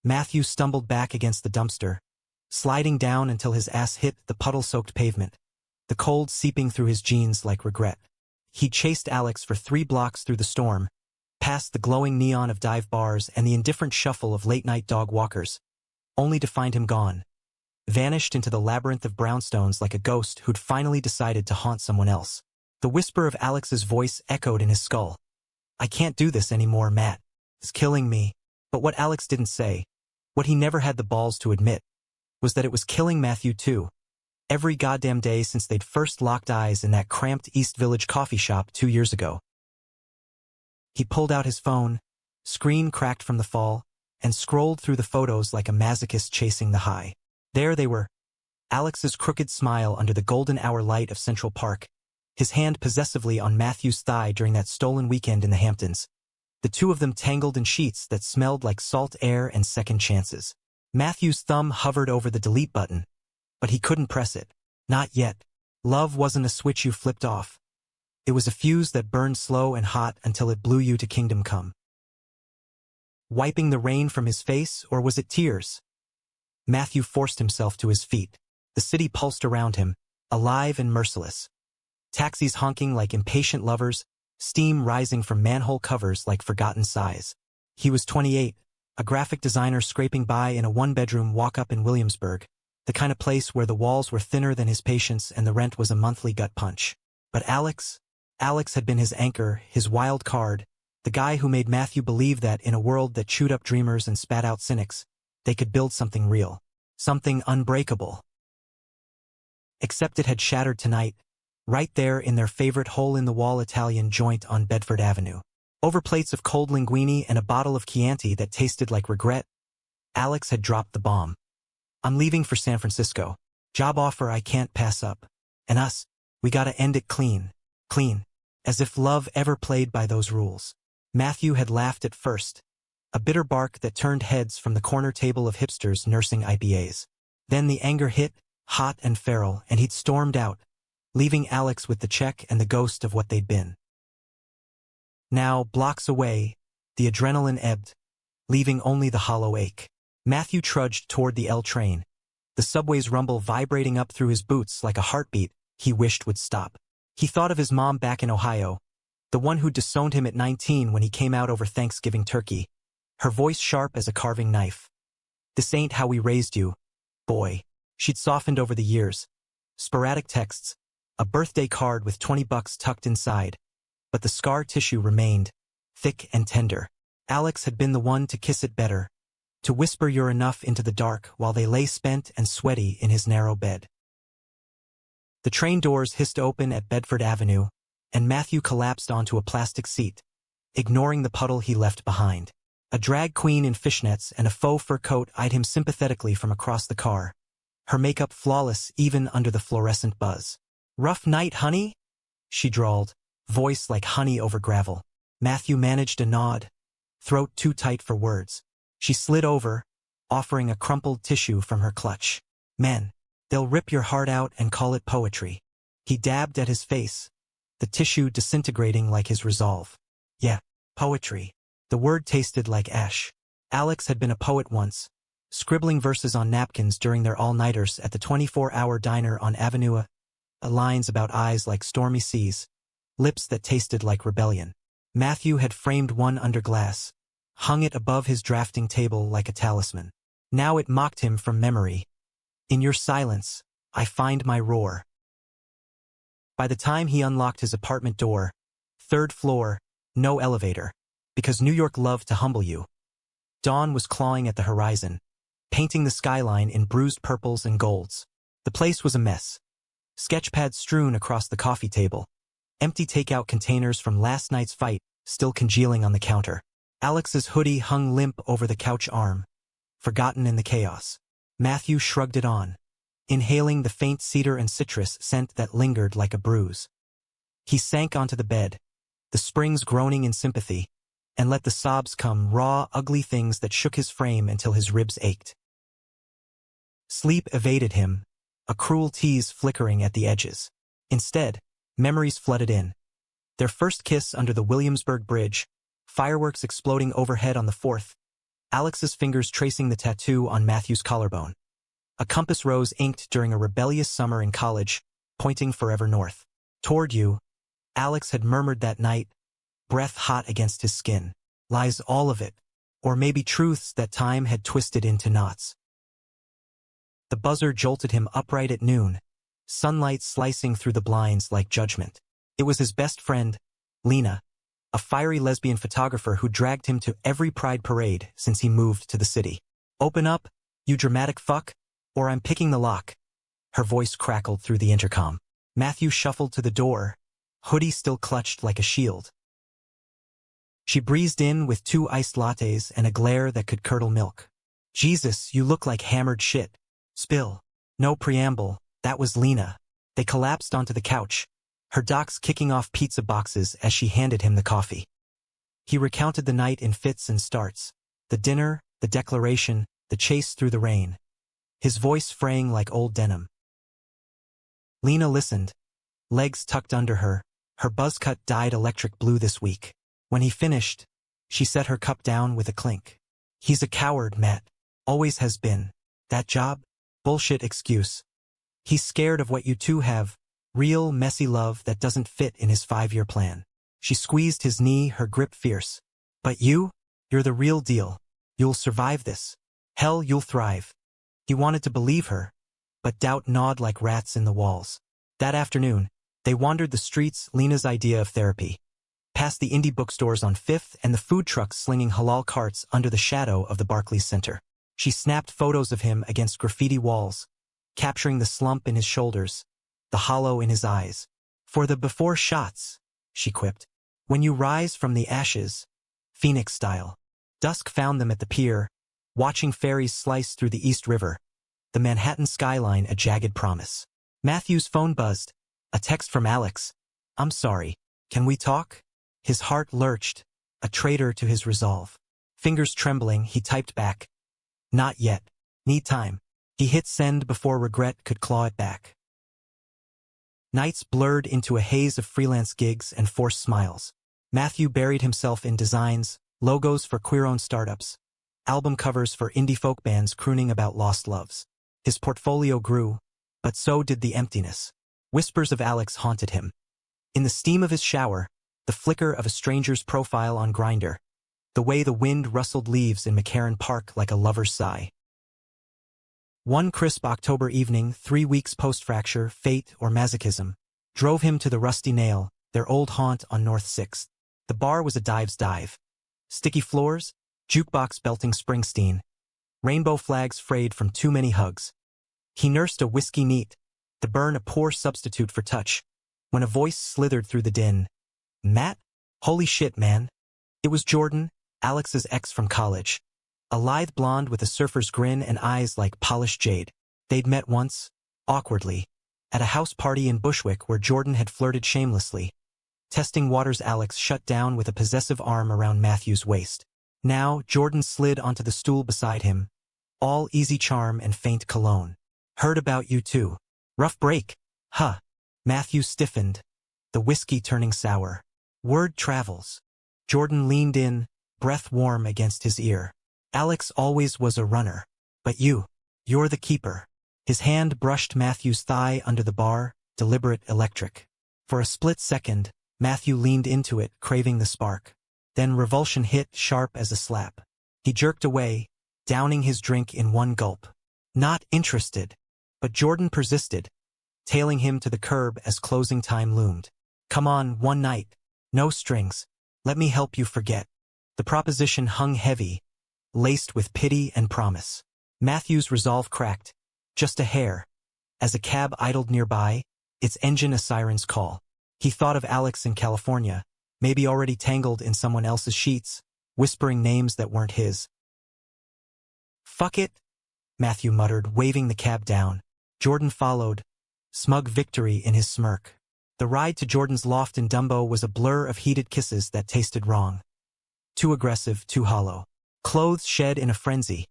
Matthew stumbled back against the dumpster, sliding down until his ass hit the puddle-soaked pavement, the cold seeping through his jeans like regret. He chased Alex for 3 blocks through the storm, past the glowing neon of dive bars and the indifferent shuffle of late-night dog walkers, only to find him gone, vanished into the labyrinth of brownstones like a ghost who'd finally decided to haunt someone else. The whisper of Alex's voice echoed in his skull. "I can't do this anymore, Matt. It's killing me." But what Alex didn't say, what he never had the balls to admit, was that it was killing Matthew too. Every goddamn day since they'd first locked eyes in that cramped East Village coffee shop 2 years ago. He pulled out his phone, screen cracked from the fall, and scrolled through the photos like a masochist chasing the high. There they were, Alex's crooked smile under the golden hour light of Central Park, his hand possessively on Matthew's thigh during that stolen weekend in the Hamptons. The two of them tangled in sheets that smelled like salt air and second chances. Matthew's thumb hovered over the delete button, but he couldn't press it. Not yet. Love wasn't a switch you flipped off. It was a fuse that burned slow and hot until it blew you to kingdom come. Wiping the rain from his face, or was it tears? Matthew forced himself to his feet. The city pulsed around him, alive and merciless. Taxis honking like impatient lovers, steam rising from manhole covers like forgotten sighs. He was 28, a graphic designer scraping by in a one-bedroom walk-up in Williamsburg, the kind of place where the walls were thinner than his patience and the rent was a monthly gut punch. But Alex had been his anchor, his wild card, the guy who made Matthew believe that in a world that chewed up dreamers and spat out cynics, they could build something real, something unbreakable. Except it had shattered tonight, right there in their favorite hole-in-the-wall Italian joint on Bedford Avenue. Over plates of cold linguine and a bottle of Chianti that tasted like regret, Alex had dropped the bomb. "I'm leaving for San Francisco. Job offer I can't pass up. And us, we gotta end it clean. Clean. As if love ever played by those rules." Matthew had laughed at first, a bitter bark that turned heads from the corner table of hipsters nursing IPAs. Then the anger hit, hot and feral, and he'd stormed out, leaving Alex with the check and the ghost of what they'd been. Now, blocks away, the adrenaline ebbed, leaving only the hollow ache. Matthew trudged toward the L train, the subway's rumble vibrating up through his boots like a heartbeat he wished would stop. He thought of his mom back in Ohio, the one who disowned him at 19 when he came out over Thanksgiving turkey, her voice sharp as a carving knife. "This ain't how we raised you, boy." She'd softened over the years. Sporadic texts, a birthday card with $20 tucked inside, but the scar tissue remained, thick and tender. Alex had been the one to kiss it better, to whisper "you're enough" into the dark while they lay spent and sweaty in his narrow bed. The train doors hissed open at Bedford Avenue, and Matthew collapsed onto a plastic seat, ignoring the puddle he left behind. A drag queen in fishnets and a faux fur coat eyed him sympathetically from across the car, her makeup flawless even under the fluorescent buzz. "Rough night, honey?" she drawled, voice like honey over gravel. Matthew managed a nod, throat too tight for words. She slid over, offering a crumpled tissue from her clutch. "Men, they'll rip your heart out and call it poetry." He dabbed at his face, the tissue disintegrating like his resolve. "Yeah, poetry." The word tasted like ash. Alex had been a poet once, scribbling verses on napkins during their all-nighters at the 24-hour diner on Avenue A, lines about eyes like stormy seas, lips that tasted like rebellion. Matthew had framed one under glass, hung it above his drafting table like a talisman. Now it mocked him from memory. "In your silence, I find my roar." By the time he unlocked his apartment door, 3rd floor, no elevator, because New York loved to humble you, dawn was clawing at the horizon, painting the skyline in bruised purples and golds. The place was a mess. Sketchpads strewn across the coffee table, empty takeout containers from last night's fight still congealing on the counter. Alex's hoodie hung limp over the couch arm, forgotten in the chaos. Matthew shrugged it on, inhaling the faint cedar and citrus scent that lingered like a bruise. He sank onto the bed, the springs groaning in sympathy, and let the sobs come, raw, ugly things that shook his frame until his ribs ached. Sleep evaded him, a cruel tease flickering at the edges. Instead, memories flooded in. Their first kiss under the Williamsburg Bridge, fireworks exploding overhead on the 4th, Alex's fingers tracing the tattoo on Matthew's collarbone. A compass rose inked during a rebellious summer in college, pointing forever north. Toward you, Alex had murmured that night, breath hot against his skin. Lies all of it, or maybe truths that time had twisted into knots. The buzzer jolted him upright at noon, sunlight slicing through the blinds like judgment. It was his best friend, Lena, a fiery lesbian photographer who dragged him to every pride parade since he moved to the city. Open up, you dramatic fuck, or I'm picking the lock. Her voice crackled through the intercom. Matthew shuffled to the door, hoodie still clutched like a shield. She breezed in with 2 iced lattes and a glare that could curdle milk. Jesus, you look like hammered shit. Spill. No preamble, that was Lena. They collapsed onto the couch, her docs kicking off pizza boxes as she handed him the coffee. He recounted the night in fits and starts. The dinner, the declaration, the chase through the rain. His voice fraying like old denim. Lena listened, legs tucked under her, her buzzcut dyed electric blue this week. When he finished, she set her cup down with a clink. He's a coward, Matt. Always has been. That job? Bullshit excuse. He's scared of what you two have. Real, messy love that doesn't fit in his 5-year plan. She squeezed his knee, her grip fierce. But you're the real deal. You'll survive this. Hell, you'll thrive. He wanted to believe her, but doubt gnawed like rats in the walls. That afternoon, they wandered the streets, Lena's idea of therapy. Past the indie bookstores on 5th and the food trucks slinging halal carts under the shadow of the Barclays Center. She snapped photos of him against graffiti walls, capturing the slump in his shoulders, the hollow in his eyes. For the before shots, she quipped. When you rise from the ashes, Phoenix style. Dusk found them at the pier, watching ferries slice through the East River, the Manhattan skyline a jagged promise. Matthew's phone buzzed. A text from Alex. I'm sorry. Can we talk? His heart lurched, a traitor to his resolve. Fingers trembling, he typed back. Not yet. Need time. He hit send before regret could claw it back. Nights blurred into a haze of freelance gigs and forced smiles. Matthew buried himself in designs, logos for queer-owned startups, album covers for indie folk bands crooning about lost loves. His portfolio grew, but so did the emptiness. Whispers of Alex haunted him. In the steam of his shower, the flicker of a stranger's profile on Grindr, the way the wind rustled leaves in McCarran Park like a lover's sigh. One crisp October evening, 3 weeks post-fracture, fate or masochism, drove him to the Rusty Nail, their old haunt on North 6th. The bar was a dive's dive. Sticky floors, jukebox belting Springsteen, rainbow flags frayed from too many hugs. He nursed a whiskey neat, the burn a poor substitute for touch, when a voice slithered through the din. Matt? Holy shit, man. It was Jordan, Alex's ex from college. A lithe blonde with a surfer's grin and eyes like polished jade. They'd met once, awkwardly, at a house party in Bushwick where Jordan had flirted shamelessly. Testing waters, Alex shut down with a possessive arm around Matthew's waist. Now, Jordan slid onto the stool beside him, all easy charm and faint cologne. Heard about you too. Rough break. Huh. Matthew stiffened, the whiskey turning sour. Word travels. Jordan leaned in, breath warm against his ear. Alex always was a runner. But you're the keeper. His hand brushed Matthew's thigh under the bar, deliberate, electric. For a split second, Matthew leaned into it, craving the spark. Then revulsion hit, sharp as a slap. He jerked away, downing his drink in one gulp. Not interested. But Jordan persisted, tailing him to the curb as closing time loomed. Come on, one night. No strings. Let me help you forget. The proposition hung heavy, laced with pity and promise. Matthew's resolve cracked, just a hair. As a cab idled nearby, its engine a siren's call. He thought of Alex in California, maybe already tangled in someone else's sheets, whispering names that weren't his. Fuck it, Matthew muttered, waving the cab down. Jordan followed, smug victory in his smirk. The ride to Jordan's loft in Dumbo was a blur of heated kisses that tasted wrong. Too aggressive, too hollow. Clothes shed in a frenzy,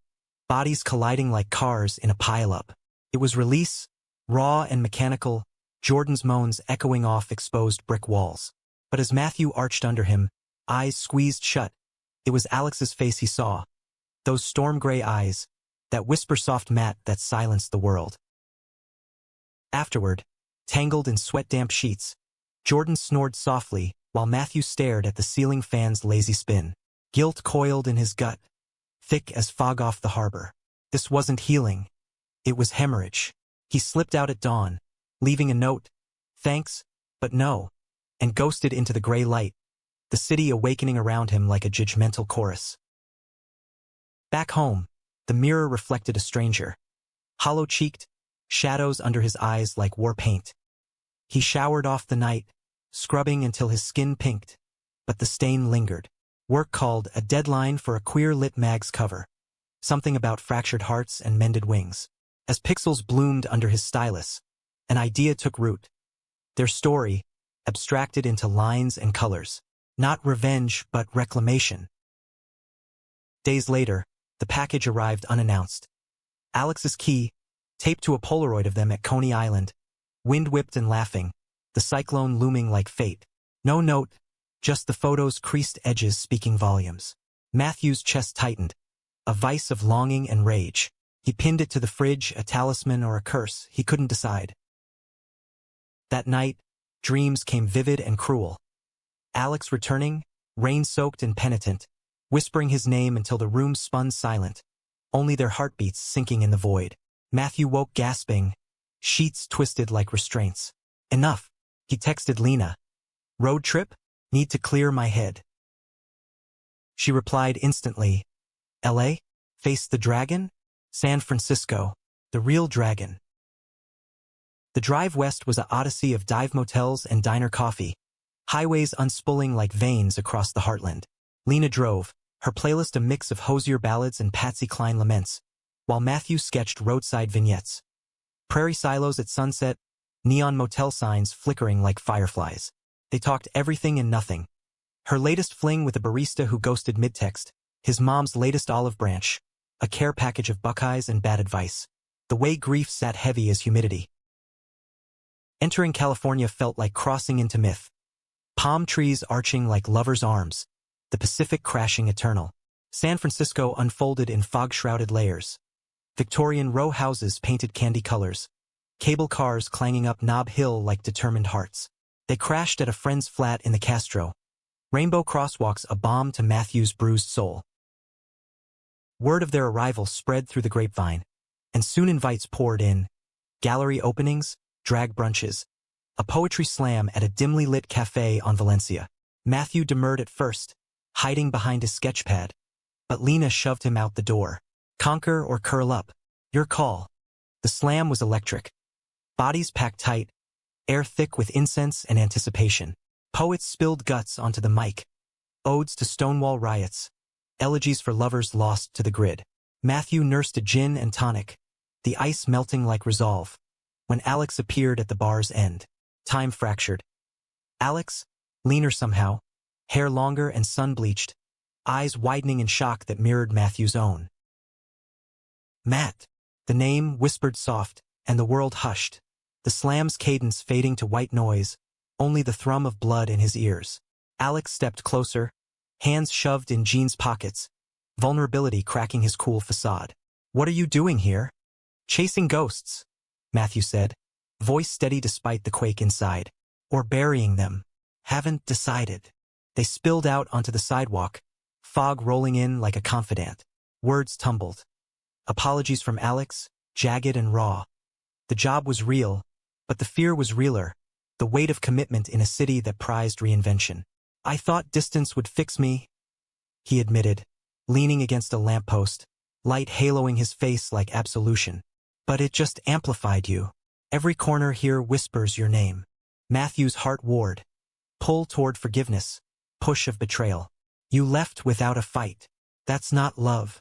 bodies colliding like cars in a pileup. It was release, raw and mechanical, Jordan's moans echoing off exposed brick walls. But as Matthew arched under him, eyes squeezed shut, it was Alex's face he saw. Those storm-gray eyes, that whisper-soft mat that silenced the world. Afterward, tangled in sweat-damp sheets, Jordan snored softly while Matthew stared at the ceiling fan's lazy spin. Guilt coiled in his gut, thick as fog off the harbor. This wasn't healing. It was hemorrhage. He slipped out at dawn, leaving a note, "Thanks, but no," and ghosted into the gray light, the city awakening around him like a judgmental chorus. Back home, the mirror reflected a stranger. Hollow-cheeked, shadows under his eyes like war paint. He showered off the night, scrubbing until his skin pinked, but the stain lingered. Work called, a deadline for a queer-lit mag's cover. Something about fractured hearts and mended wings. As pixels bloomed under his stylus, an idea took root. Their story, abstracted into lines and colors. Not revenge, but reclamation. Days later, the package arrived unannounced. Alex's key, taped to a Polaroid of them at Coney Island, wind-whipped and laughing, the cyclone looming like fate. No note, just the photo's creased edges speaking volumes. Matthew's chest tightened, a vice of longing and rage. He pinned it to the fridge, a talisman or a curse, he couldn't decide. That night, dreams came vivid and cruel. Alex returning, rain-soaked and penitent, whispering his name until the room spun silent, only their heartbeats sinking in the void. Matthew woke gasping, sheets twisted like restraints. Enough, he texted Lena. Road trip? Need to clear my head. She replied instantly. LA? Face the dragon? San Francisco, the real dragon. The drive west was an odyssey of dive motels and diner coffee, highways unspooling like veins across the heartland. Lena drove, her playlist a mix of Hozier ballads and Patsy Cline laments, while Matthew sketched roadside vignettes. Prairie silos at sunset, neon motel signs flickering like fireflies. They talked everything and nothing. Her latest fling with a barista who ghosted mid-text, his mom's latest olive branch, a care package of Buckeyes and bad advice. The way grief sat heavy as humidity. Entering California felt like crossing into myth. Palm trees arching like lovers' arms, the Pacific crashing eternal. San Francisco unfolded in fog-shrouded layers. Victorian row houses painted candy colors. Cable cars clanging up Nob Hill like determined hearts. They crashed at a friend's flat in the Castro. Rainbow crosswalks a balm to Matthew's bruised soul. Word of their arrival spread through the grapevine, and soon invites poured in. Gallery openings, drag brunches, a poetry slam at a dimly lit cafe on Valencia. Matthew demurred at first, hiding behind his sketchpad, but Lena shoved him out the door. Conquer or curl up, your call. The slam was electric. Bodies packed tight, air thick with incense and anticipation. Poets spilled guts onto the mic. Odes to Stonewall riots. Elegies for lovers lost to the grid. Matthew nursed a gin and tonic, the ice melting like resolve. When Alex appeared at the bar's end, time fractured. Alex, leaner somehow, hair longer and sun-bleached, eyes widening in shock that mirrored Matthew's own. Matt, the name whispered soft, and the world hushed, the slam's cadence fading to white noise, only the thrum of blood in his ears. Alex stepped closer, hands shoved in jeans pockets, vulnerability cracking his cool facade. What are you doing here? Chasing ghosts, Matthew said, voice steady despite the quake inside. Or burying them. Haven't decided. They spilled out onto the sidewalk, fog rolling in like a confidant. Words tumbled. Apologies from Alex, jagged and raw. The job was real, but the fear was realer, the weight of commitment in a city that prized reinvention. I thought distance would fix me, he admitted, leaning against a lamppost, light haloing his face like absolution. But it just amplified you. Every corner here whispers your name. Matthew's heart warred. Pull toward forgiveness. Push of betrayal. You left without a fight. That's not love.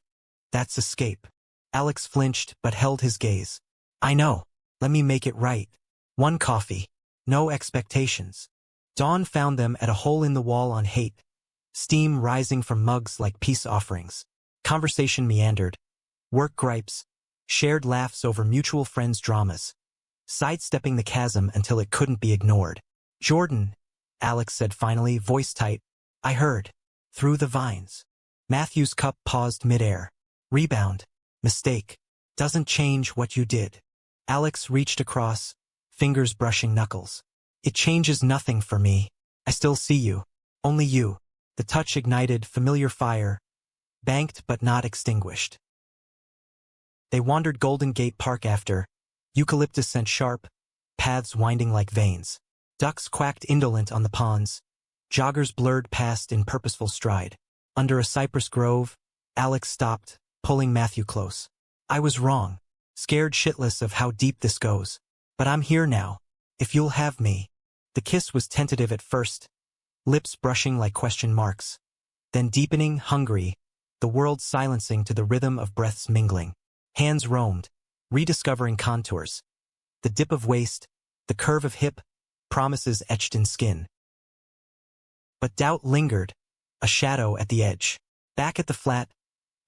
That's escape. Alex flinched but held his gaze. I know. Let me make it right. One coffee. No expectations. Dawn found them at a hole in the wall on hate. Steam rising from mugs like peace offerings. Conversation meandered. Work gripes. Shared laughs over mutual friends' dramas. Sidestepping the chasm until it couldn't be ignored. Jordan, Alex said finally, voice tight. I heard. Through the vines. Matthew's cup paused midair. Rebound. Mistake. Doesn't change what you did. Alex reached across, fingers brushing knuckles. It changes nothing for me. I still see you. Only you. The touch ignited familiar fire, banked but not extinguished. They wandered Golden Gate Park after, eucalyptus scent sharp, paths winding like veins. Ducks quacked indolent on the ponds. Joggers blurred past in purposeful stride. Under a cypress grove, Alex stopped, pulling Matthew close. I was wrong, scared shitless of how deep this goes. But I'm here now, if you'll have me. The kiss was tentative at first, lips brushing like question marks. Then deepening, hungry, the world silencing to the rhythm of breaths mingling. Hands roamed, rediscovering contours. The dip of waist, the curve of hip, promises etched in skin. But doubt lingered, a shadow at the edge. Back at the flat,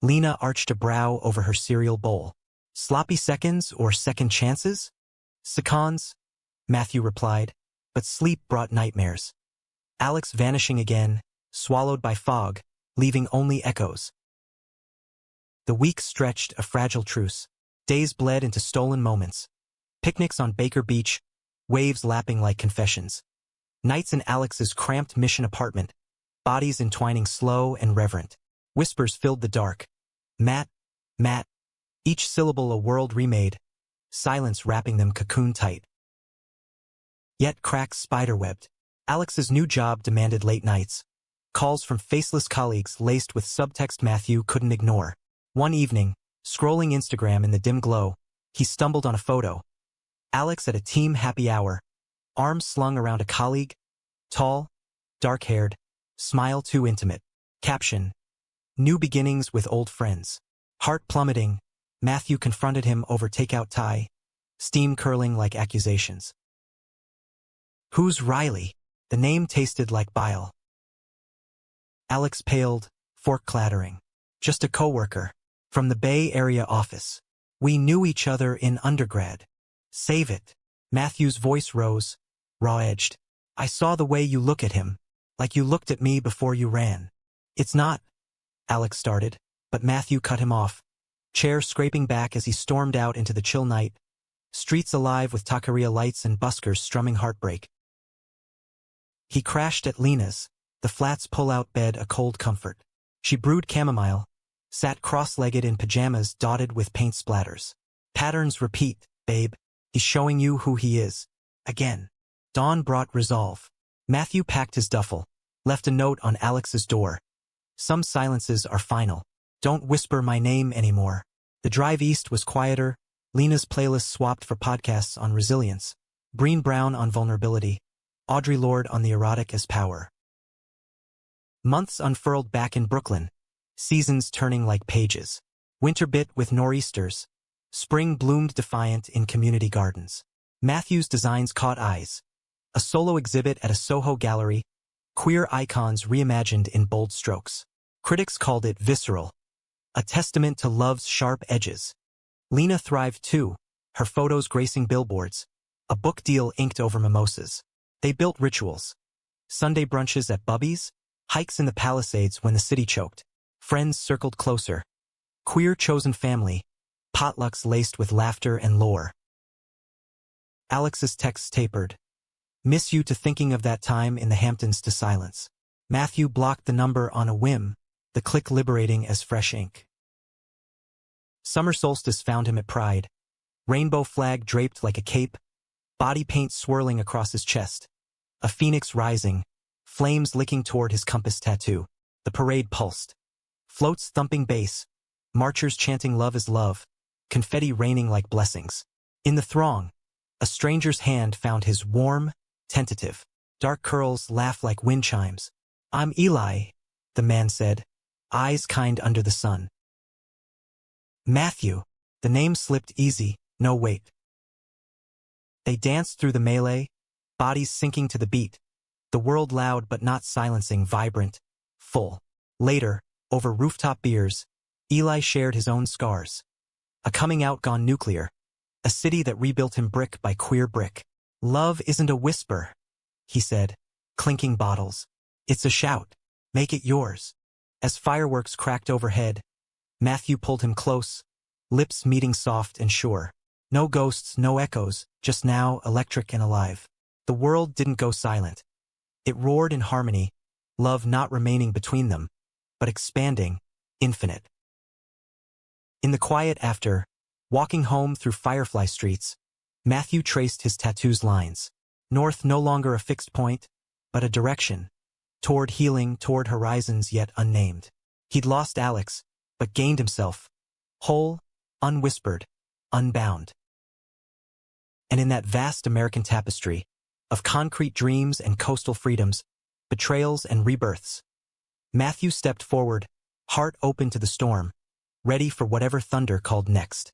Lena arched a brow over her cereal bowl. Sloppy seconds or second chances? Seconds, Matthew replied, but sleep brought nightmares. Alex vanishing again, swallowed by fog, leaving only echoes. The weeks stretched a fragile truce. Days bled into stolen moments. Picnics on Baker Beach, waves lapping like confessions. Nights in Alex's cramped mission apartment, bodies entwining slow and reverent. Whispers filled the dark. Matt, Matt, each syllable a world remade, silence wrapping them cocoon tight. Yet cracks spiderwebbed. Alex's new job demanded late nights. Calls from faceless colleagues laced with subtext Matthew couldn't ignore. One evening, scrolling Instagram in the dim glow, he stumbled on a photo. Alex at a team happy hour, arms slung around a colleague, tall, dark-haired, smile too intimate. Caption: New beginnings with old friends. Heart plummeting, Matthew confronted him over takeout Thai, steam curling like accusations. Who's Riley? The name tasted like bile. Alex paled, fork clattering. Just a coworker. From the Bay Area office. We knew each other in undergrad. Save it. Matthew's voice rose, raw-edged. I saw the way you look at him, like you looked at me before you ran. It's not, Alex started, but Matthew cut him off. Chair scraping back as he stormed out into the chill night, streets alive with taqueria lights and buskers strumming heartbreak. He crashed at Lena's, the flat's pull-out bed a cold comfort. She brewed chamomile, sat cross-legged in pajamas dotted with paint splatters. Patterns repeat, babe. He's showing you who he is. Again. Dawn brought resolve. Matthew packed his duffel, left a note on Alex's door. Some silences are final. Don't whisper my name anymore. The drive east was quieter. Lena's playlist swapped for podcasts on resilience. Breen Brown on vulnerability. Audre Lorde on the erotic as power. Months unfurled back in Brooklyn. Seasons turning like pages. Winter bit with nor'easters. Spring bloomed defiant in community gardens. Matthew's designs caught eyes. A solo exhibit at a Soho gallery. Queer icons reimagined in bold strokes. Critics called it visceral. A testament to love's sharp edges. Lena thrived too, her photos gracing billboards. A book deal inked over mimosas. They built rituals. Sunday brunches at Bubby's, hikes in the Palisades when the city choked. Friends circled closer. Queer chosen family, potlucks laced with laughter and lore. Alex's texts tapered. Miss you to thinking of that time in the Hamptons to silence. Matthew blocked the number on a whim, the click liberating as fresh ink. Summer solstice found him at Pride. Rainbow flag draped like a cape, body paint swirling across his chest. A phoenix rising, flames licking toward his compass tattoo. The parade pulsed. Floats thumping bass, marchers chanting love is love, confetti raining like blessings. In the throng, a stranger's hand found his warm, tentative. Dark curls laugh like wind chimes. I'm Eli, the man said, eyes kind under the sun. Matthew, the name slipped easy, no weight. They danced through the melee, bodies sinking to the beat, the world loud but not silencing, vibrant, full. Later, over rooftop beers, Eli shared his own scars. A coming out gone nuclear, a city that rebuilt him brick by queer brick. Love isn't a whisper, he said, clinking bottles. It's a shout. Make it yours. As fireworks cracked overhead, Matthew pulled him close, lips meeting soft and sure. No ghosts, no echoes, just now, electric and alive. The world didn't go silent. It roared in harmony, love not remaining between them, but expanding, infinite. In the quiet after, walking home through firefly streets, Matthew traced his tattoo's lines. North no longer a fixed point, but a direction. Toward healing, toward horizons yet unnamed. He'd lost Alex, but gained himself. Whole, unwhispered, unbound. And in that vast American tapestry, of concrete dreams and coastal freedoms, betrayals and rebirths, Matthew stepped forward, heart open to the storm, ready for whatever thunder called next.